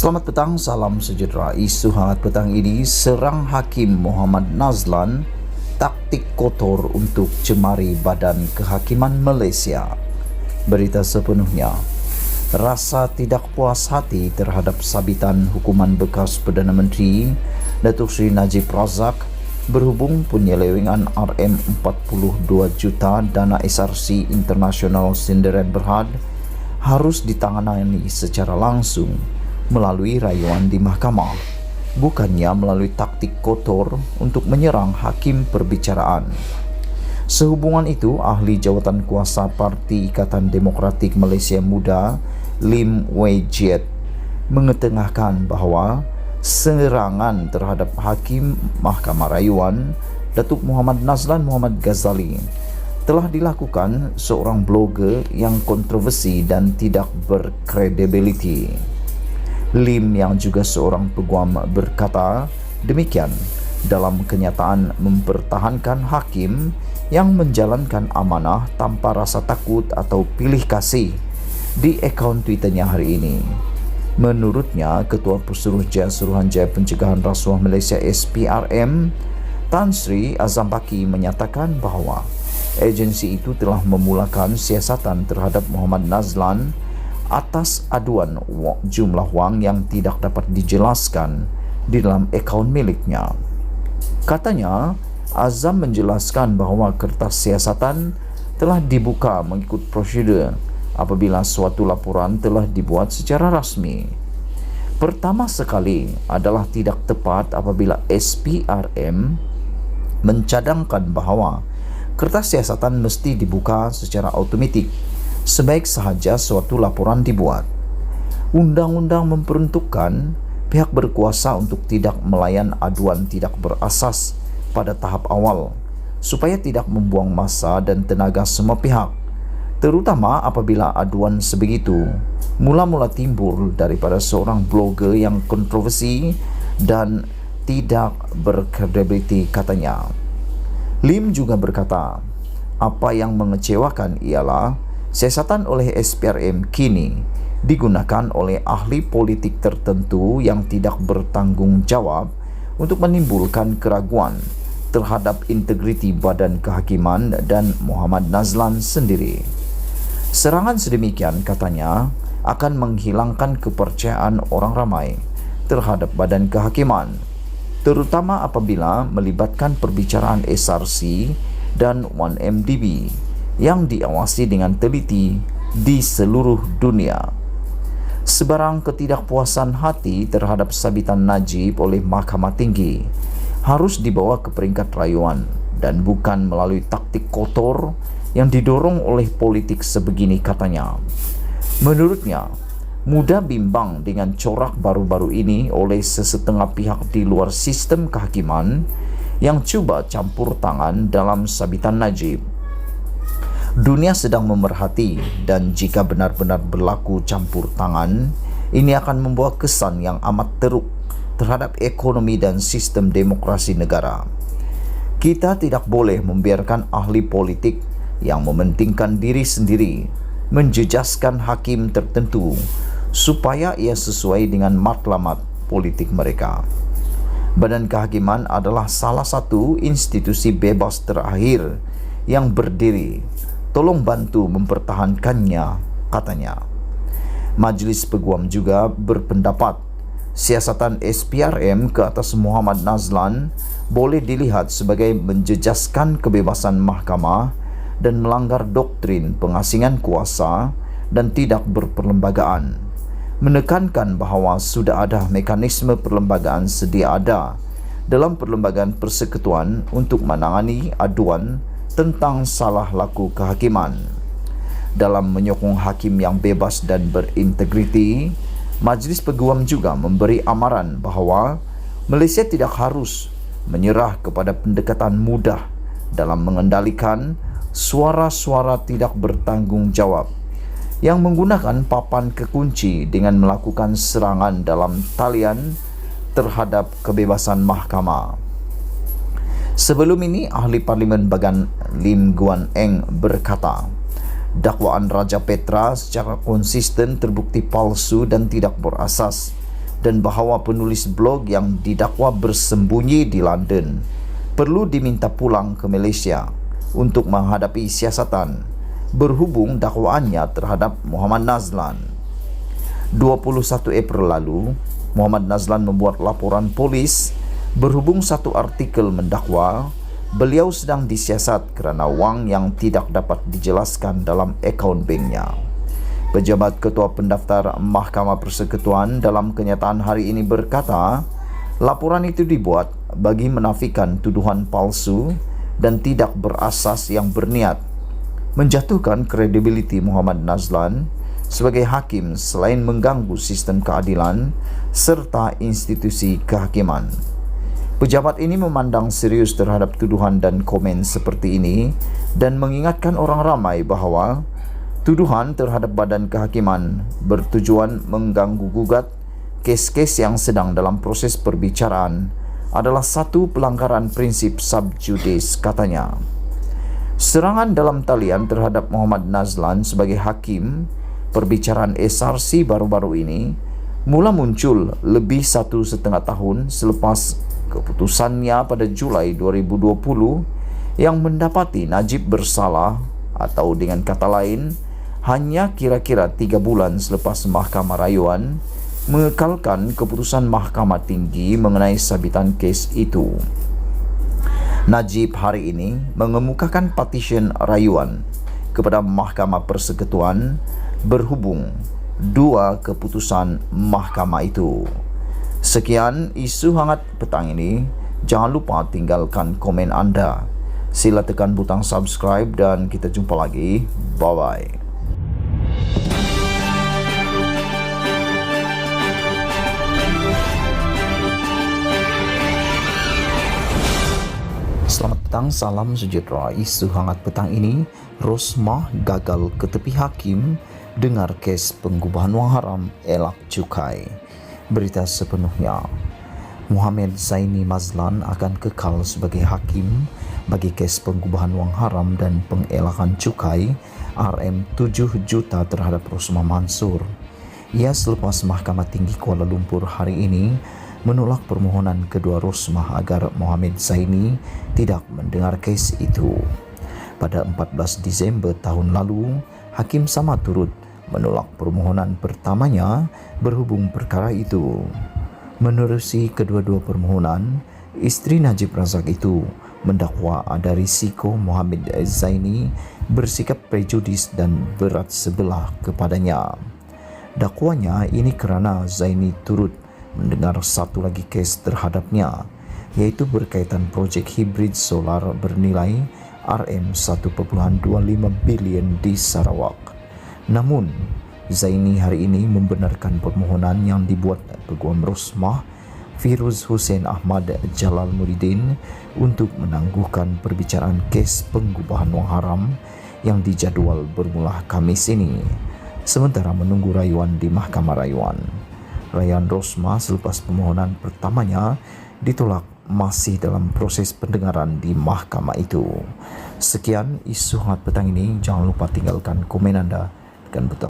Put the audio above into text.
Selamat petang, salam sejahtera. Isu hangat petang ini, serang Hakim Muhammad Nazlan, taktik kotor untuk cemari Badan Kehakiman Malaysia. Berita sepenuhnya. Rasa tidak puas hati terhadap sabitan hukuman bekas Perdana Menteri Datuk Seri Najib Razak berhubung penyelewengan RM42 juta dana SRC International Sdn Bhd harus ditangani secara langsung melalui rayuan di mahkamah, bukannya melalui taktik kotor untuk menyerang hakim perbicaraan. Sehubungan itu, ahli jawatan kuasa Parti Ikatan Demokratik Malaysia Muda, Lim Wei Jiat, mengetengahkan bahawa serangan terhadap hakim Mahkamah Rayuan, Datuk Muhammad Nazlan Muhammad Ghazali, telah dilakukan seorang blogger yang kontroversi dan tidak berkredibiliti. Lim yang juga seorang peguam berkata demikian dalam kenyataan mempertahankan hakim yang menjalankan amanah tanpa rasa takut atau pilih kasih di akaun Twitternya hari ini. Menurutnya, Ketua Pesuruhjaya Suruhanjaya Pencegahan Rasuah Malaysia SPRM, Tan Sri Azam Baki menyatakan bahawa agensi itu telah memulakan siasatan terhadap Muhammad Nazlan atas aduan jumlah wang yang tidak dapat dijelaskan di dalam akaun miliknya. Katanya, Azam menjelaskan bahawa kertas siasatan telah dibuka mengikut prosedur apabila suatu laporan telah dibuat secara rasmi. Pertama sekali adalah tidak tepat apabila SPRM mencadangkan bahawa kertas siasatan mesti dibuka secara automatik sebaik sahaja suatu laporan dibuat. Undang-undang memperuntukkan pihak berkuasa untuk tidak melayan aduan tidak berasas pada tahap awal supaya tidak membuang masa dan tenaga semua pihak, terutama apabila aduan sebegitu mula-mula timbul daripada seorang blogger yang kontroversi dan tidak berkredibiliti, katanya. Lim juga berkata, apa yang mengecewakan ialah siasatan oleh SPRM kini digunakan oleh ahli politik tertentu yang tidak bertanggung jawab untuk menimbulkan keraguan terhadap integriti Badan Kehakiman dan Muhammad Nazlan sendiri. Serangan sedemikian, katanya, akan menghilangkan kepercayaan orang ramai terhadap Badan Kehakiman, terutama apabila melibatkan perbicaraan SRC dan 1MDB yang diawasi dengan teliti di seluruh dunia. Sebarang ketidakpuasan hati terhadap sabitan Najib oleh Mahkamah Tinggi harus dibawa ke peringkat rayuan dan bukan melalui taktik kotor yang didorong oleh politik sebegini, katanya. Menurutnya, mudah bimbang dengan corak baru-baru ini oleh sesetengah pihak di luar sistem kehakiman yang cuba campur tangan dalam sabitan Najib. Dunia sedang memerhati, dan jika benar-benar berlaku campur tangan, ini akan membawa kesan yang amat teruk terhadap ekonomi dan sistem demokrasi negara. Kita tidak boleh membiarkan ahli politik yang mementingkan diri sendiri menjejaskan hakim tertentu supaya ia sesuai dengan matlamat politik mereka. Badan Kehakiman adalah salah satu institusi bebas terakhir yang berdiri. Tolong bantu mempertahankannya, katanya. Majlis Peguam juga berpendapat siasatan SPRM ke atas Muhammad Nazlan boleh dilihat sebagai menjejaskan kebebasan mahkamah dan melanggar doktrin pengasingan kuasa dan tidak berperlembagaan, menekankan bahawa sudah ada mekanisme perlembagaan sedia ada dalam Perlembagaan Persekutuan untuk menangani aduan tentang salah laku kehakiman. Dalam menyokong hakim yang bebas dan berintegriti, Majlis Peguam juga memberi amaran bahawa Malaysia tidak harus menyerah kepada pendekatan mudah dalam mengendalikan suara-suara tidak bertanggungjawab yang menggunakan papan kekunci dengan melakukan serangan dalam talian terhadap kebebasan mahkamah. Sebelum ini, ahli Parlimen Bagan Lim Guan Eng berkata, dakwaan Raja Petra secara konsisten terbukti palsu dan tidak berasas dan bahawa penulis blog yang didakwa bersembunyi di London perlu diminta pulang ke Malaysia untuk menghadapi siasatan berhubung dakwaannya terhadap Muhammad Nazlan. 21 April lalu, Muhammad Nazlan membuat laporan polis berhubung satu artikel mendakwa beliau sedang disiasat kerana wang yang tidak dapat dijelaskan dalam akaun banknya. Pejabat Ketua Pendaftar Mahkamah Persekutuan dalam kenyataan hari ini berkata, laporan itu dibuat bagi menafikan tuduhan palsu dan tidak berasas yang berniat menjatuhkan kredibiliti Muhammad Nazlan sebagai hakim selain mengganggu sistem keadilan serta institusi kehakiman. Pejabat ini memandang serius terhadap tuduhan dan komen seperti ini dan mengingatkan orang ramai bahawa tuduhan terhadap badan kehakiman bertujuan mengganggu gugat kes-kes yang sedang dalam proses perbicaraan adalah satu pelanggaran prinsip sub judice, katanya. Serangan dalam talian terhadap Muhammad Nazlan sebagai hakim perbicaraan SRC baru-baru ini mula muncul lebih 1,5 tahun selepas keputusannya pada Julai 2020 yang mendapati Najib bersalah, atau dengan kata lain hanya kira-kira 3 bulan selepas Mahkamah Rayuan mengekalkan keputusan Mahkamah Tinggi mengenai sabitan kes itu. Najib hari ini mengemukakan petisyen rayuan kepada Mahkamah Persekutuan berhubung 2 keputusan mahkamah itu. Sekian isu hangat petang ini. Jangan lupa tinggalkan komen anda. Sila tekan butang subscribe dan kita jumpa lagi. Bye-bye. Selamat petang, salam sejahtera. Isu hangat petang ini, Rosmah gagal ke tepi hakim dengar kes pengubahan wang haram elak cukai. Berita sepenuhnya. Muhammad Zaini Mazlan akan kekal sebagai hakim bagi kes pengubahan wang haram dan pengelakan cukai RM7 juta terhadap Rosmah Mansur. Ia selepas Mahkamah Tinggi Kuala Lumpur hari ini menolak permohonan kedua Rosmah agar Muhammad Zaini tidak mendengar kes itu. Pada 14 Disember tahun lalu, hakim sama turut menolak permohonan pertamanya berhubung perkara itu. Menerusi kedua-dua permohonan, isteri Najib Razak itu mendakwa ada risiko Muhammad Zaini bersikap prejudis dan berat sebelah kepadanya. Dakwanya ini kerana Zaini turut mendengar satu lagi kes terhadapnya, iaitu berkaitan projek hibrid solar bernilai RM1.25 bilion di Sarawak. Namun, Zaini hari ini membenarkan permohonan yang dibuat Peguam Rosmah Firuz Hussein Ahmad Jalal Muridin untuk menangguhkan perbicaraan kes pengubahan wang haram yang dijadual bermula Khamis ini, sementara menunggu rayuan di Mahkamah Rayuan. Rayuan Rosmah selepas permohonan pertamanya ditolak masih dalam proses pendengaran di mahkamah itu. Sekian isu hangat petang ini. Jangan lupa tinggalkan komen anda dan butang